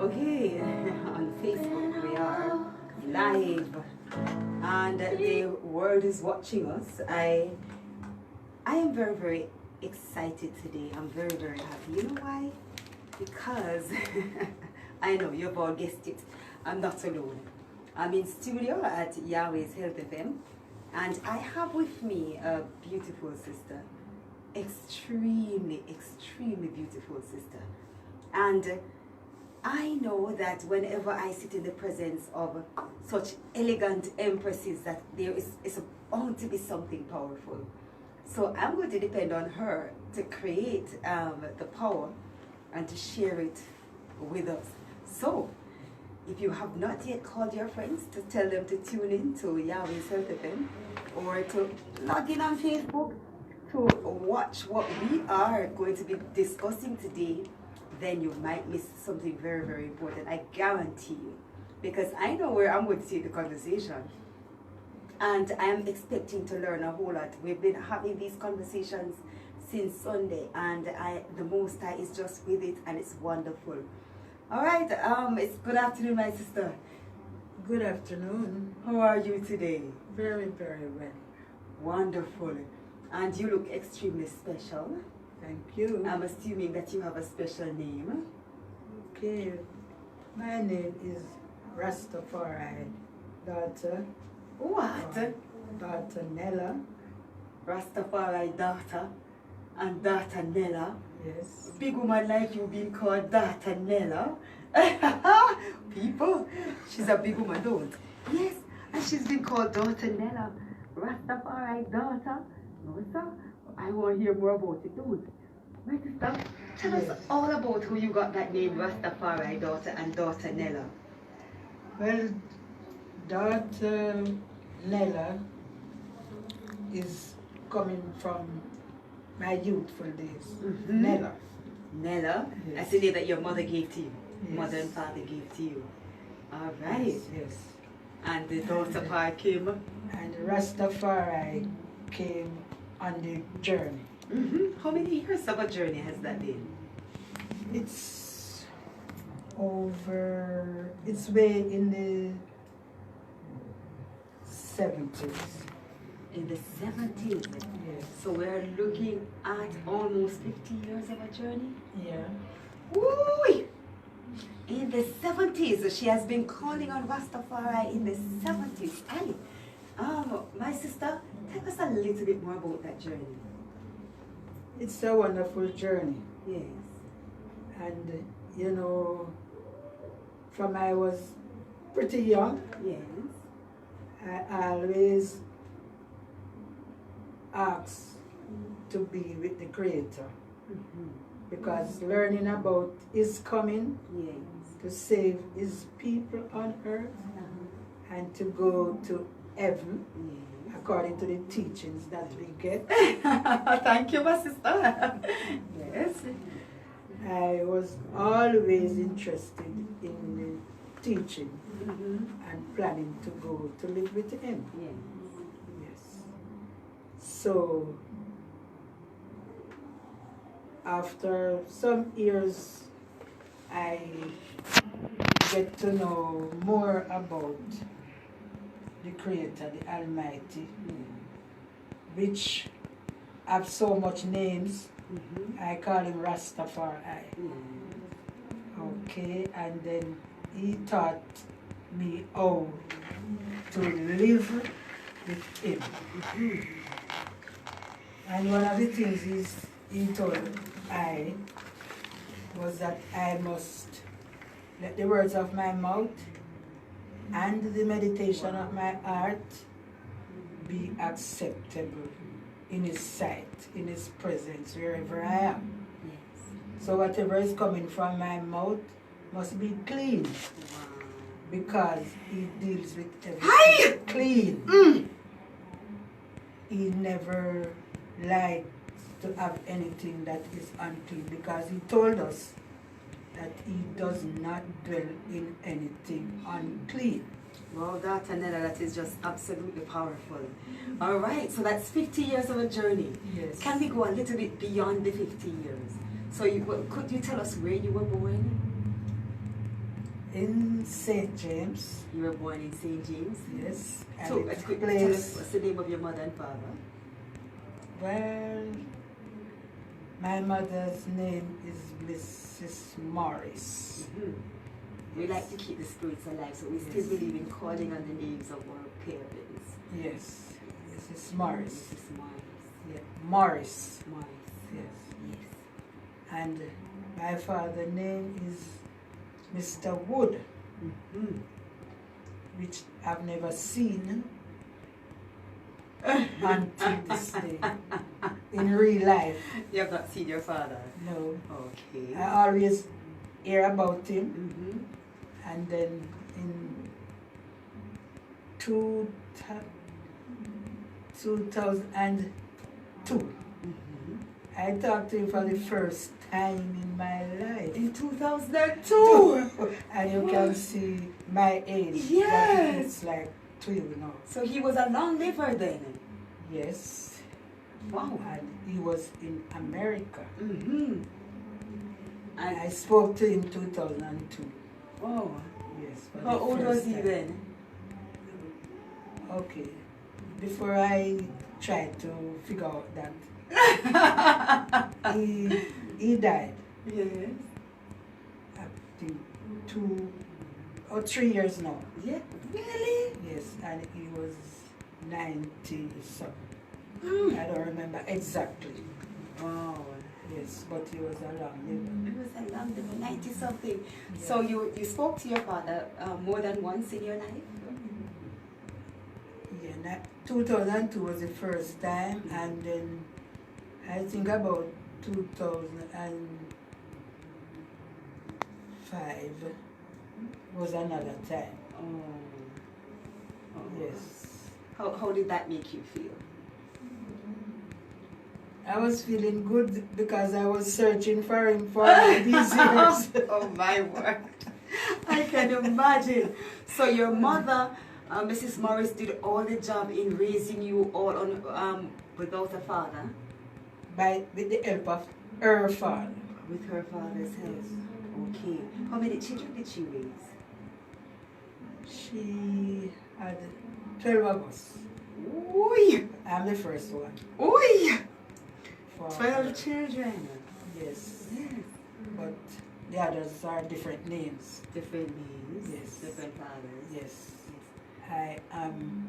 Okay, on Facebook we are live and the world is watching us. I am very excited today. I'm very happy. You know why? Because I know you've all guessed it. I'm not alone. I'm in studio at Yahweh's Health FM and I have with me a beautiful sister. Extremely beautiful sister. And I know that whenever I sit in the presence of such elegant empresses that there is bound to be something powerful. So I'm going to depend on her to create the power and to share it with us. So if you have not yet called your friends to tell them to tune in to Yahweh's Health FM or to log in on Facebook to watch what we are going to be discussing today, then you might miss something very important. I guarantee you, because I know where I'm going to take the conversation and I am expecting to learn a whole lot. We've been having these conversations since Sunday and the Most High is just with it and it's wonderful. All right, it's good afternoon, my sister. Good afternoon. How are you today? Very well. Wonderful. And you look extremely special. Thank you. I'm assuming that you have a special name. Okay. My name is Rastafar I, daughter. What? Daughter Nella. Rastafari daughter and daughter Nella. Yes. Big woman like you being called daughter Nella. People, she's a big woman, don't? Yes, and she's been called daughter Nella. Rastafari daughter. No, sir. I want to hear more about it, don't? My sister, tell us all about who you got that name, Rastafari daughter and daughter Nella. Well, daughter Nella is coming from my youthful days. Nella. Nella? Yes. That's the name that your mother gave to you. Yes. Mother and father gave to you. All right. Yes. And the daughter part came? And Rastafari came on the journey. How many years of a journey has that been? It's way in the 70s. In the 70s? Yes. So we're looking at almost 50 years of a journey? Yeah. Woo! In the 70s, she has been calling on Rastafari in the 70s. Ali, my sister, tell us a little bit more about that journey. It's a wonderful journey. Yes. And, you know, from I was pretty young, Yes. I always asked to be with the Creator. Because learning about His coming Yes. to save His people on earth and to go to heaven, Yes. according to the teachings that we get. Thank you, my sister. Yes. I was always interested in the teaching and planning to go to live with Him. Yes. Yes. So, after some years, I get to know more about the Creator, the Almighty, which have so much names. I call Him Rastafar I. Okay, and then He taught me how to live with Him. And one of the things He told I was that I must let the words of my mouth and the meditation of my heart be acceptable in His sight, in His presence, wherever I am. Yes. So whatever is coming from my mouth must be clean, because He deals with everything clean. He never likes to have anything that is unclean, because He told us that He does not dwell in anything unclean. Wow, daughter Nella, that is just absolutely powerful. All right, so that's 50 years of a journey. Yes. Can we go a little bit beyond the 50 years? So could you tell us where you were born? In St. James. You were born in St. James? Yes. So, And tell us, what's the name of your mother and father? Well, my mother's name is Mrs. Morris. We like to keep the spirits alive, so we still believe in calling on the names of our parents. Yes, Mrs. Morris. Mrs. Morris. Yeah. Morris. Morris. Yes. Yes. And my father's name is Mr. Wood, which I've never seen until this day in real life. You have not seen your father? No. Okay. I always hear about him, and then in 2002, I talked to him for the first time in my life. In 2002? And you can see my age. Yes. It's like 2 now. So he was a long liver then? Yes. Wow. And he was in America. And I spoke to him 2002. oh. Yes. for How the old first was he time. then? Okay. Before I tried to figure out that, he died. Yes. I think 2 or 3 years now. Yeah. Really? Yes, and he was 90 something. I don't remember exactly. Wow. Yes, but he was a long liver. It was a long liver, 90 something. Yeah. So you spoke to your father more than once in your life? Yeah, 2002 was the first time, and then I think about 2005 was another time. Oh. Yes. How did that make you feel? I was feeling good because I was searching for him for all these years. Oh my word. I can imagine. So your mother, Mrs. Morris, did all the job in raising you all on without a father? With the help of her father. With her father's help. Okay. How many children did she raise? She had 12 of us. Ooh. I'm the first one. Ooh. For 12 children. Yes. Yes. But the others are different names. Different names. Yes. Different fathers. Yes. I am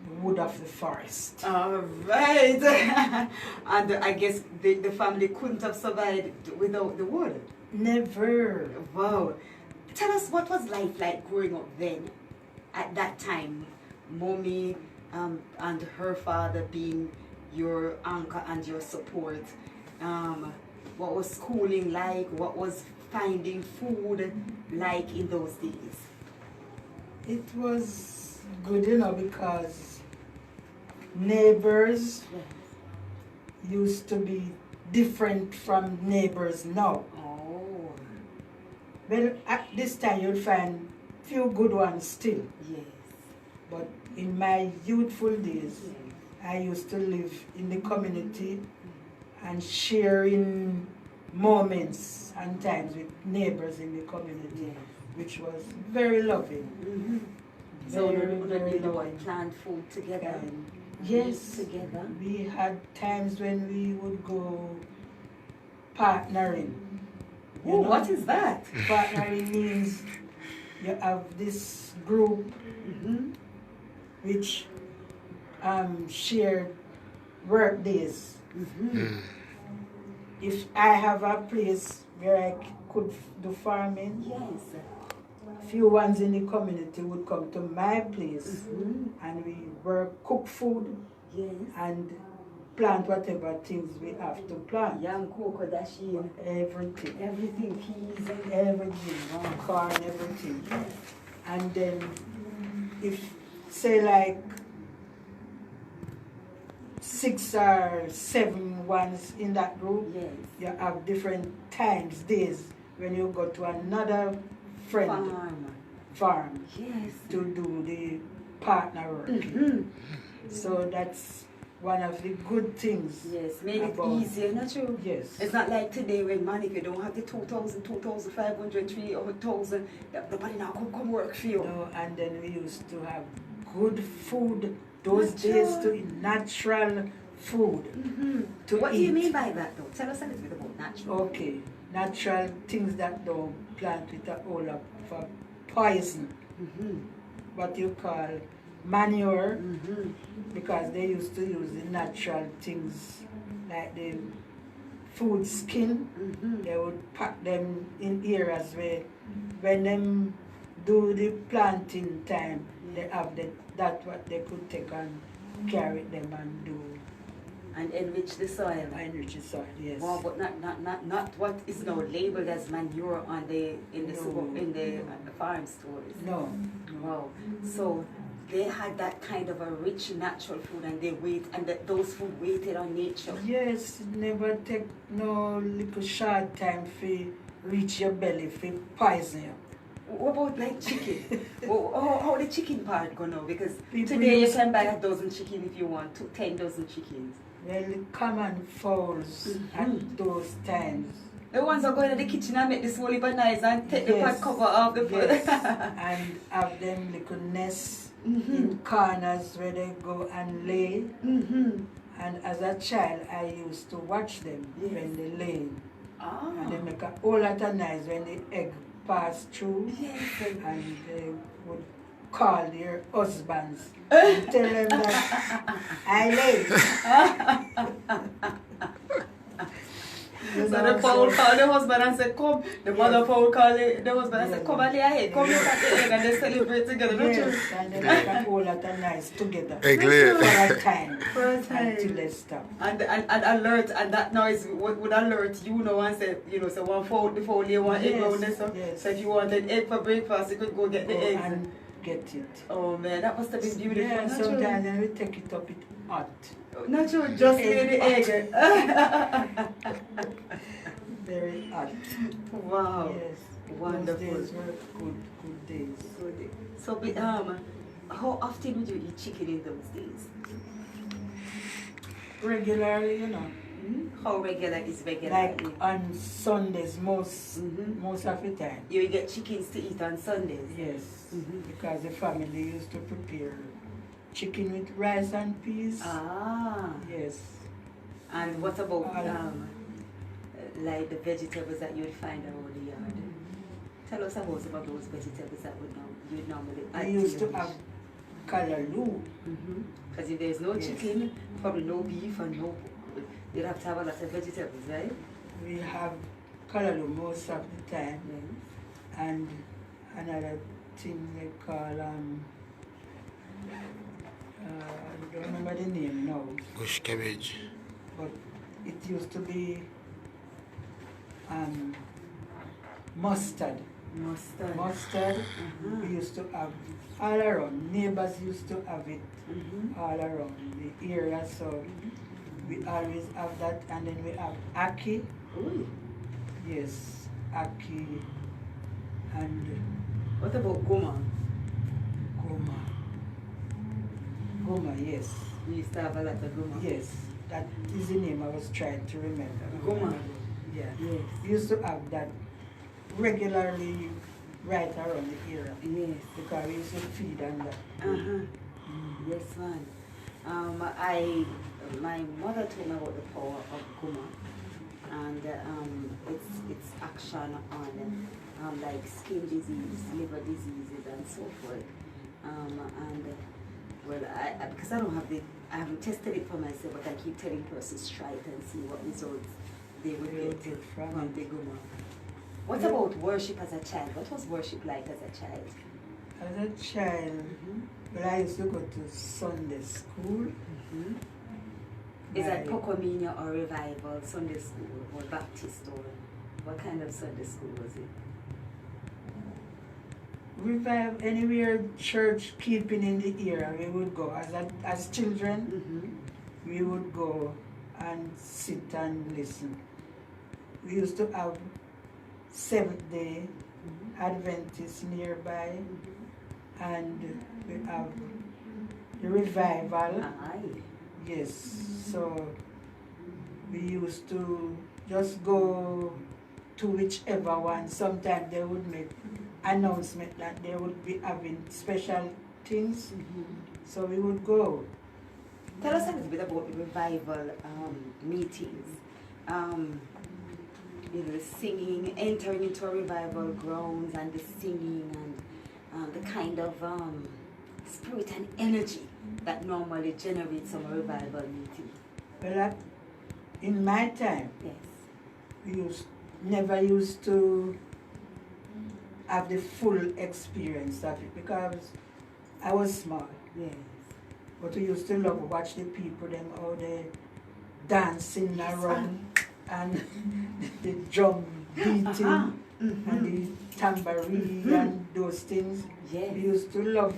the wood of the forest. All right. And I guess the family couldn't have survived without the wood. Never. Wow. Tell us, what was life like growing up then, at that time? Mommy and her father being your anchor and your support. What was schooling like? What was finding food like in those days? It was good, because neighbors used to be different from neighbors now. Oh. Well, at this time you'll find few good ones still. Yes. But in my youthful days, I used to live in the community and sharing moments and times with neighbors in the community, which was very loving. So Very, you very know, loving. planned food together. And yes, Together. we had times when we would go partnering. You Oh, know? what is that? Partnering means you have this group which shared work days. If I have a place where I could do farming, Yes. few ones in the community would come to my place and we work, cook food Yes. and plant whatever things we have to plant. Yam, cocoa, dashin, Everything. everything, peas and Everything, corn, everything. And then if, say like 6 or 7 ones in that group, yes. you have different times, days, when you go to another friend farm Yes. to do the partner work. So that's one of the good things. Yes, made it about- easier, not true? Yes. It's not like today when, man, if you don't have the 2,000, 2,500, 3,000, nobody now come work for you. No, and then we used to have good food. Those Natural. days to eat natural food to What eat. do you mean by that, though? Tell us a little bit about natural. Okay, natural things that don't plant with a whole lot for poison. What you call manure, because they used to use the natural things like the food skin. They would pack them in areas where when them do the planting time, they have that what they could take and carry them and do And enrich the soil. enrich the soil. Yes. Wow, but not what is now labeled as manure on the farm stores. No. Wow. So they had that kind of a rich natural food, and those food waited on nature. Yes, it never take no little short time for reach your belly for poison you. What about like chicken? How the chicken part go now? Because People today you use- can buy a dozen chicken if you want, 10 dozen chickens. Well, the common fowls at those times. The ones that go into the kitchen and make this whole heap of nice and take the pot Yes. cover off the food. Yes, and have them little nests in corners where they go and lay. And as a child, I used to watch them when they lay. And they make a whole lot of noise when the egg pass through. Yes. And they would call their husbands and tell them that I lay. You So know, the fowl so- call the husband and say, come. The mother fowl call the husband and say, come and lay a egg. Come look at the egg, and they celebrate together. Don't you? Yes, and they make a whole lot of noise together Egg for lay. a time. For a time. Until they stop. And alert, and that noise would alert you know and say, so one fowl, the fowl lay one egg Yes, round there. So, yes. so if you want an egg for breakfast, you could go get the Go eggs. and get it. Oh man, that must have been beautiful. Yeah, Not true? sometimes then we take it up, it hot. Not true, just lay the egg. Very hot. Wow. Yes. Wonderful. Those days were good days. Good. So, how often would you eat chicken in those days? Regularly, you know. How regular is regular? Like on Sundays, most of the time. You will get chickens to eat on Sundays. Yes. Because the family used to prepare chicken with rice and peas. Ah. Yes. And what about like the vegetables that you would find around the yard? Tell us about some of those vegetables that you'd normally add We to used your to dish. have callaloo. Because if there's no Yes. chicken, probably no beef and no pork, you'd have to have a lot of vegetables, right? We have callaloo most of the time. Yes. And another thing they call I don't remember the name now, Bush cabbage. but it used to be mustard. Mustard we used to have all around. Neighbors used to have it all around the area, so we always have that. And then we have ackee. Ooh. Yes, ackee and What about goma? goma. Goma, yes. We used to have a lot of goma. Yes, that is the name I was trying to remember. Goma. Yeah. Yes. We used to have that regularly right around the area Yes. because we used to feed on that. Yes, man. My mother told me about the power of goma, and its action on like skin disease, liver diseases, and so forth. Because I haven't tested it for myself, but I keep telling persons try it and see what results they would They would get get from from it. the goma. What about worship as a child? What was worship like as a child? As a child, well, I used to go to Sunday school. Is that My- Pocomania or Revival, Sunday school, or Baptist, or what kind of Sunday school was it? Revive anywhere church keeping in the area, we would go. As children, we would go and sit and listen. We used to have Seventh Day Adventists nearby, and we have the revival. Aye. Yes, so we used to just go to whichever one. Sometimes they would make announcement that they would be having special things, so we would go. Tell us a little bit about the revival meetings. The singing, entering into a revival grounds, and the singing, and the kind of spirit and energy that normally generates some revival meeting. Well, in my time, Yes. we never used to have the full experience of it because I was small. Yes. But we used to love watch the people, them how they dancing around and the drum beating and the tambourine and those things. Yes. We used to love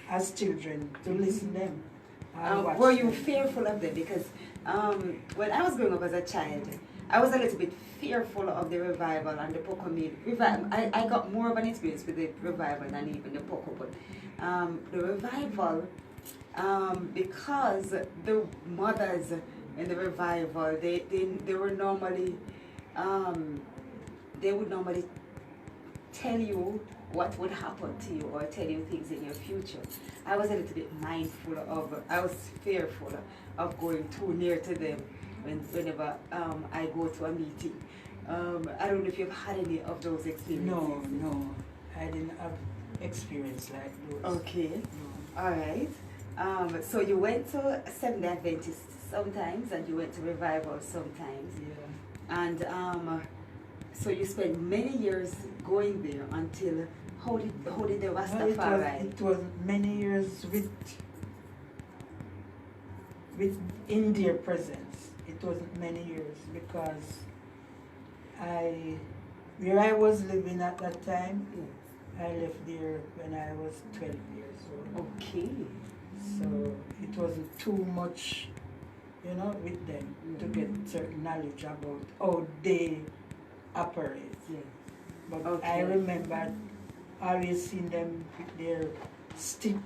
as children to listen them. And watch Were you them. fearful of them? Because when I was growing up as a child, I was a little bit fearful of the revival and the Poco revival. I got more of an experience with the revival than even the Poco, but the revival, because the mothers in the revival, they were normally, they would normally tell you what would happen to you or tell you things in your future. I was a little bit mindful of, I was fearful of going too near to them whenever I go to a meeting. I don't know if you've had any of those experiences. No, I didn't have experience like those. Okay, No. all right. So you went to Seventh-day Adventist sometimes, and you went to revival sometimes. Yeah. And so you spent many years going there until how did the Rastafari? It was many years with in their presence. It wasn't many years because where I was living at that time, I left there when I was 12 years old. Okay. So it wasn't too much, with them to get certain knowledge about how they operate. Yeah. But Okay. I remember always seeing them with their stick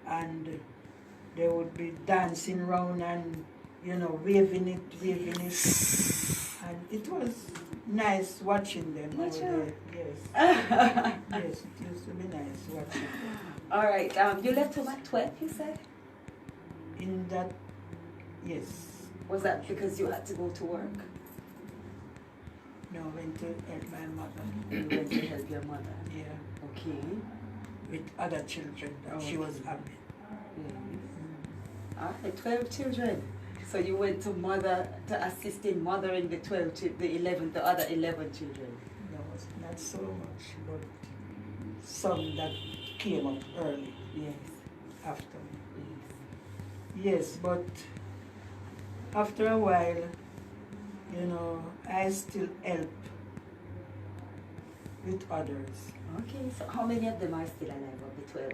and they would be dancing around and waving it. And it was nice watching them Not over sure. there. Yes. Yes, it used to be nice watching them. All right. You left home at 12, you said? In that, yes. Was that because you had to go to work? No, went to help my mother. You went to help your mother. Yeah. Okay. With other children that she was having. Yes. All right, 12 children. So you went to assist in mothering the the other 11 children. No, not so much, but some that came up early. Yes. After. Yes, but after a while, I still help with others. Okay, so how many of them are still alive of the 12?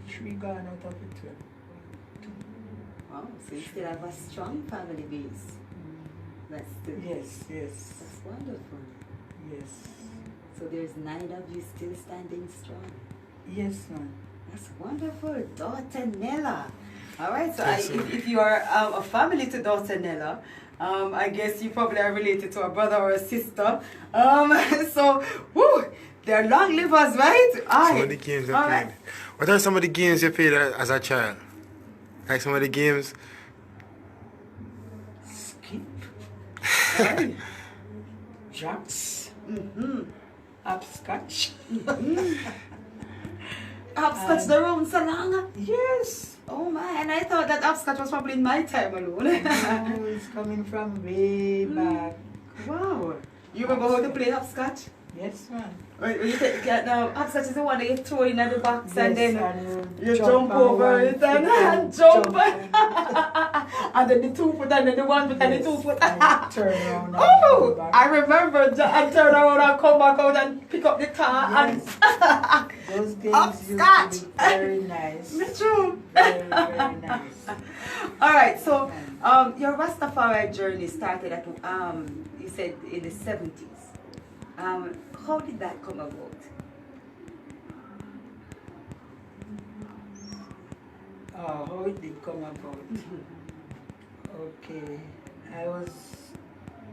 3 gone out of the 12. Wow, so you still have a strong family base. That's good. Yes. That's wonderful. Yes. So there's 9 of you still standing strong. Yes, ma'am. That's wonderful. Daughter Nella. All right, so Yes, if you are a family to daughter Nella, I guess you probably are related to a brother or a sister. So, whoo, they're long livers, right? Some of the games you played. What are some of the games you played as a child? Like some of the games? Skip. Right. Jacks. Hopscotch. Hopscotch the round so long? Yes. Oh my, and I thought that hopscotch was probably in my time alone. Oh, it's coming from way back. Wow. You remember how to play hopscotch? Yes, ma'am. Hopscotch is the one that you throw in the box and then you jump jump over on it one and foot jump. on- And then the 2 foot and then the 1 foot and the 2 foot. and turn around and Oh, come back. I remember and turn around and come back out and pick up the car Yes. Those games Hopscotch. used to be very nice. and true. Very nice. All right, so your Rastafari journey started at you said in the 70s. How did that come about? How it did come about. Okay, I was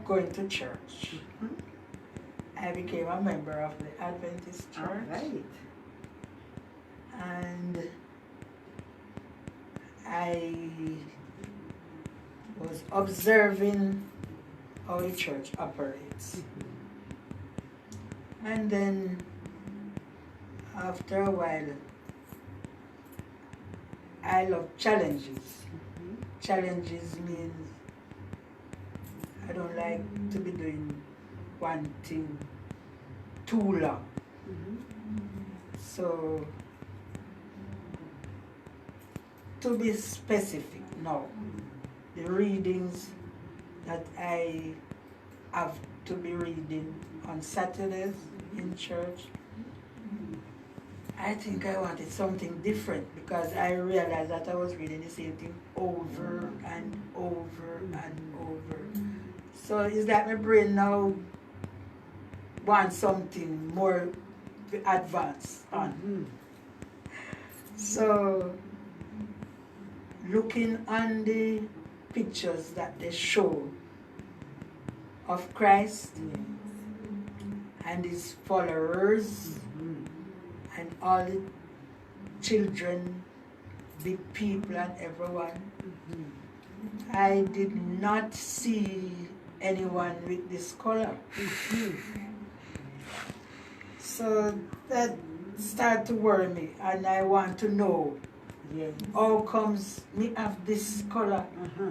going to church. I became a member of the Adventist church. All right. And I was observing how the church operates. And then after a while, I love challenges. Challenges means I don't like to be doing one thing too long. So, to be specific now, the readings that I have to be reading on Saturdays in church, I think I wanted something different because I realized that I was reading the same thing over and over and over. So it's like my brain now wants something more advanced on. So looking on the pictures that they show of Christ and his followers and all the children, big people and everyone, I did not see anyone with this color. So that started to worry me, and I want to know how comes me have this color.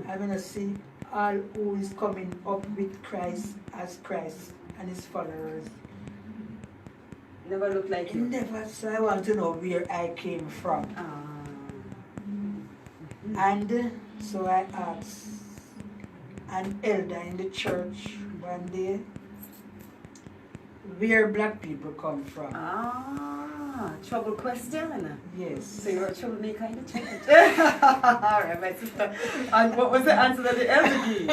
I'm going to see all who is coming up with Christ as Christ and his followers. Never looked like you. Never. So I want to know where I came from. And so I asked an elder in the church one day where black people come from. Trouble question. Yes. So you're a troublemaker in the church. All right, my sister. And what was the answer that the elder gave?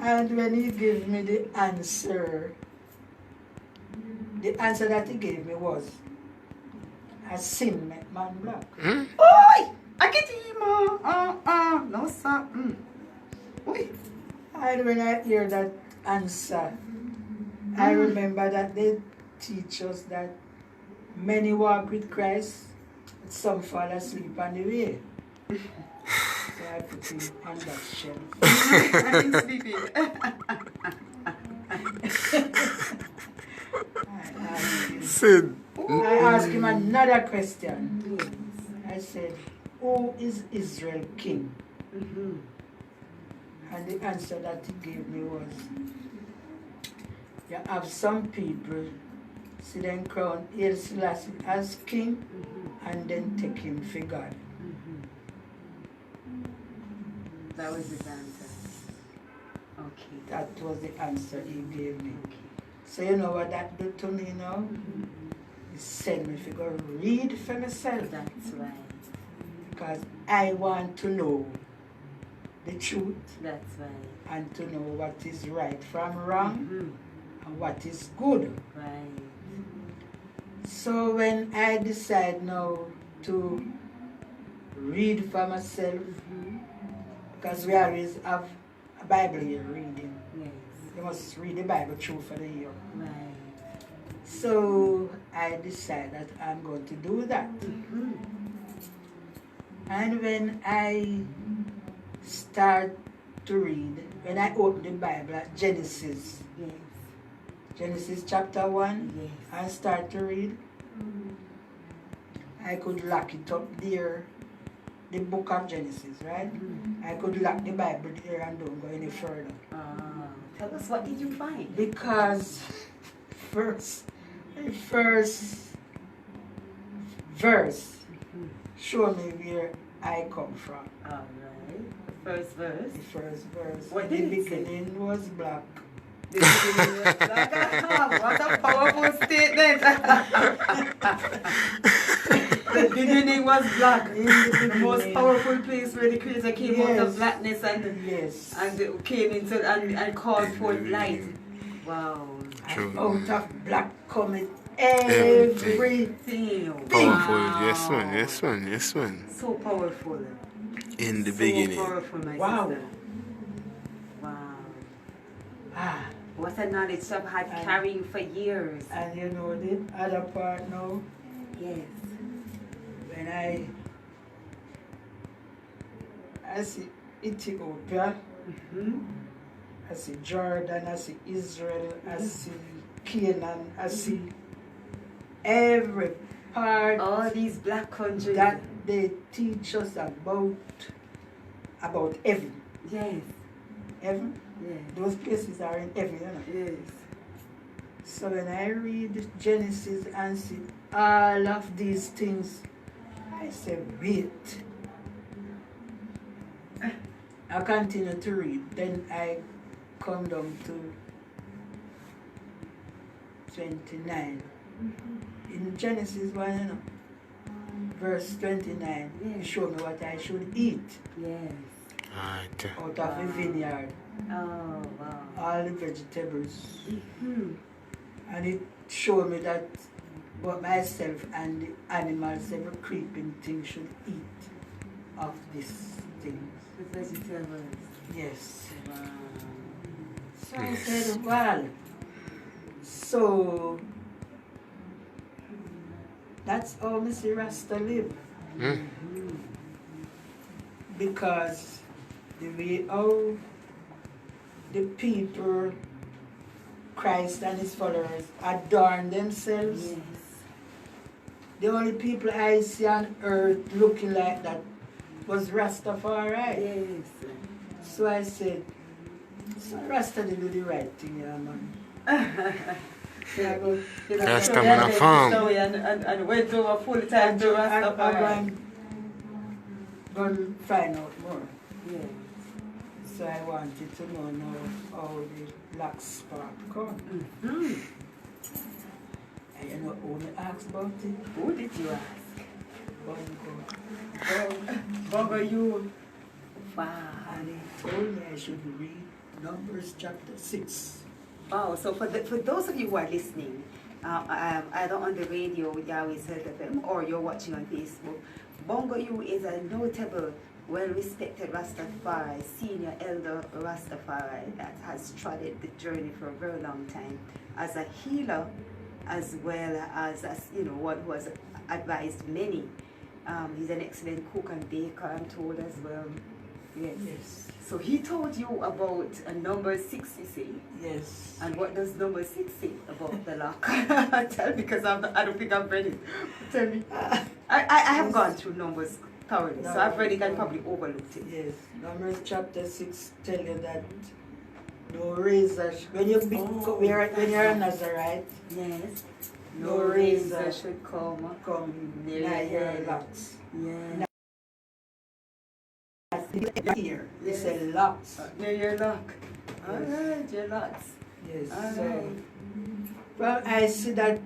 And when he gave me the answer that he gave me was, a sin make man black. Oi! I get him. No, sir. Oi. And when I hear that answer, I remember that they teach us that many walk with Christ, but some fall asleep on the way. So I put him on that shelf. I'm sleeping. Sid. I asked him another question. I said, who is Israel king? And the answer that he gave me was, you have some people see them crown Haile Selassie as king and then take him for God. That was his answer. Okay. That was the answer he gave me. So you know what that did to me now? He said me to go read for myself. That's right. Because I want to know the truth. That's right. And to know what is right from wrong and what is good. Right. So when I decide now to read for myself, because we always have a Bible year reading. Yes. You must read the Bible through for the year. Right. So I decide that I'm going to do that. And when I start to read, when I open the Bible at Genesis, Genesis chapter 1, I start to read, I could lock it up there, the book of Genesis, right? I could lock the Bible there and don't go any further. Tell us, what did you find? Because the first verse show me where I come from. All right. The first verse. The first verse. What the did it beginning say? was black. The beginning was black. What a powerful statement. The beginning was black. The most powerful place where the Creator came out of blackness and came into and called forth light. Wow. True. Out of black cometh everything. Powerful. Wow. Yes, man. Yes, man. Yes, man. So powerful. In the So beginning. powerful, my Wow. sister. Wow. Ah, What a knowledge I've had And- carrying for years. and you know the other part now, Yes. when I see Ethiopia, Hmm. I see Jordan, I see Israel, I see Canaan, I see every part All these black countries. that they teach us about heaven. Yes. Heaven, Yes. those places are in heaven, you know. Yes. So when I read Genesis and see all of these things, I say, wait. I continue to read. Then I come down to 29. In Genesis 1, you know, verse 29, Yeah. show me what I should eat Yes. Right. out of the vineyard, Oh, wow. all the vegetables. Hmm. And it showed me that both myself and the animals, every creeping thing should eat of these things. The vegetables. Yes. Wow. So I said, well, so that's how Mr. Rasta live. Mm. Because the way how the people, Christ and his followers, adorn themselves, Yes. the only people I see on earth looking like that was Rastafari. Yes. So I said, so Rasta did do the right thing, yeah, man. Yeah, go, Rasta man a farm. And went over full time to Rastafari. I'm going to find out more. Yes. So I wanted to know now how the black spark come. Hmm. And you know who me asked about it? Who did you ask? Bongo. Bongo, you. Wow. And he told me I should read Numbers chapter 6. Wow. So for those of you who are listening, either on the radio with Yahweh's FM or you're watching on Facebook, Bongo you is a notable, well-respected Rastafari, senior elder Rastafari that has trotted the journey for a very long time as a healer, as well as you know, one who has advised many. He's an excellent cook and baker, I'm told as well. Yes. Yes. So he told you about number 6, you see. Yes. And what does number 6 say about the lock? Tell me, because I don't think I've read it. Tell me. I have gone through Numbers thoroughly, so I've read it and probably overlooked it. Yes. Numbers chapter 6 tell you that no razor, when you're a Nazarite, Yes. no No razor razor should come come near near your your head. locks. Yeah. Here, it Yes. said locks. Near your lock. Yes. Alright, your locks. Yes. So, Alright. well, I see that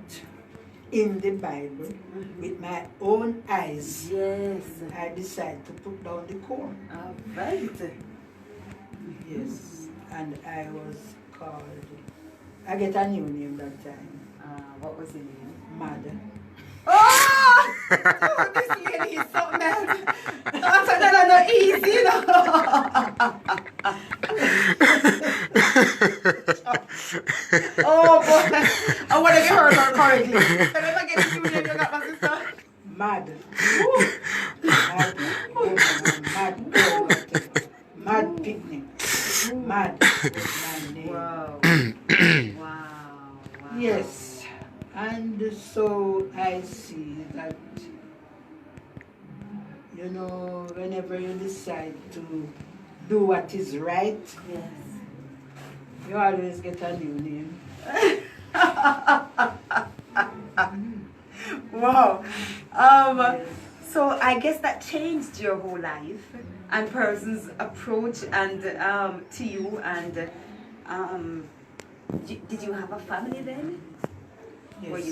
in the Bible with my own eyes. Yes. I decided to put down the core. Alright. Yes. And I was called, I get a new name that time, What was the name? Mother. Oh! Oh, this lady is something else. That's not easy, no. Oh boy, I want to get heard her correctly. Can I get this name you got, my sister? Mad. Mad picnic. Mad was my name. Wow. Wow. Yes. And so I see that, you know, whenever you decide to do what is right, Yes. you always get a new name. Wow. Yes. So I guess that changed your whole life and person's approach and to you and did you have a family then? Yes. Were you